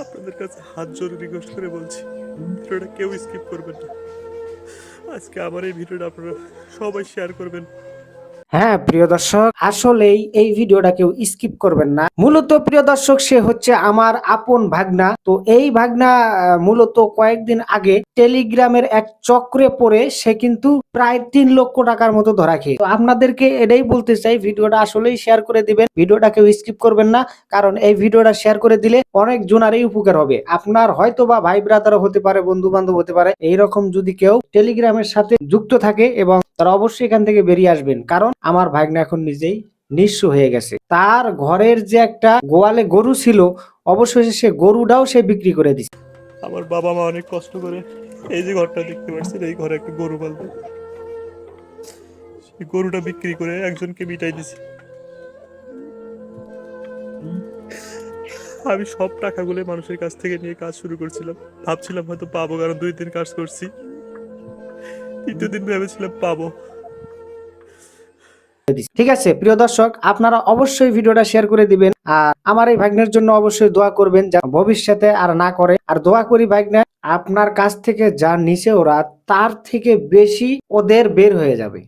আপনাদের কাছে হাত জোড়ে রিকোয়েস্ট করে বলছি, ভিডিওটা কেউ স্কিপ করবেন না। আজকে আমার এই ভিডিওটা আপনারা সবাই শেয়ার করবেন। হ্যাঁ প্রিয় দর্শক, আসলেই এই ভিডিওটা কেউ স্কিপ করবেন না। মূলত প্রিয় দর্শক, সে হচ্ছে আমার আপন ভাগনা। তো এই ভাগনা মূলত কয়েকদিন আগে টেলিগ্রামের এক চক্রে পড়ে সে কিন্তু প্রায় 3 লক্ষ টাকার মতো ধরা খেয়ে। তো আপনাদেরকে এটাই বলতে চাই, ভিডিওটা আসলেই শেয়ার করে দিবেন, ভিডিওটা কেউ স্কিপ করবেন না। কারণ এই ভিডিওটা শেয়ার করে দিলে অনেক জনারই উপকার হবে। আপনার হয়তো বা ভাই ব্রাদারও হতে পারে, বন্ধু বান্ধব হতে পারে। এইরকম যদি কেউ টেলিগ্রামের সাথে যুক্ত থাকে, এবং তারা অবশ্যই এখান থেকে বেরিয়ে আসবেন। কারণ আমার ভাগ্নে এখন নিজেই নিঃস্ব হয়ে গেছে। তার ঘরের যে একটা গোয়ালে গরু ছিল, অবশেষে সে গরুটাও সে বিক্রি করে দিছে। আমার বাবা মা অনেক কষ্ট করে এই যে ঘরটা দেখতে পাচ্ছেন, এই ঘরে একটা গরু পালতো, সেই গরুটা বিক্রি করে একজনকে মিটাই দিছি। আমি সব টাকাগুলো মানুষের কাছ থেকে নিয়ে কাজ শুরু করছিলাম, ভাবছিলাম হয়তো পাবো, কারণ 2 দিন কাজ করছি। 3টে দিন ভেবেছিলাম পাবো। ঠিক আছে প্রিয় দর্শক, আপনারা অবশ্যই ভিডিওটা শেয়ার করে দিবেন, আর আমার এই ভাগ্নের জন্য অবশ্যই দোয়া করবেন যা ভবিষ্যতে আর না করে। আর দোয়া করি ভাগ্নে, আপনার কাছ থেকে যা নিছে ওরা, তার থেকে বেশি ওদের বের হয়ে যাবে।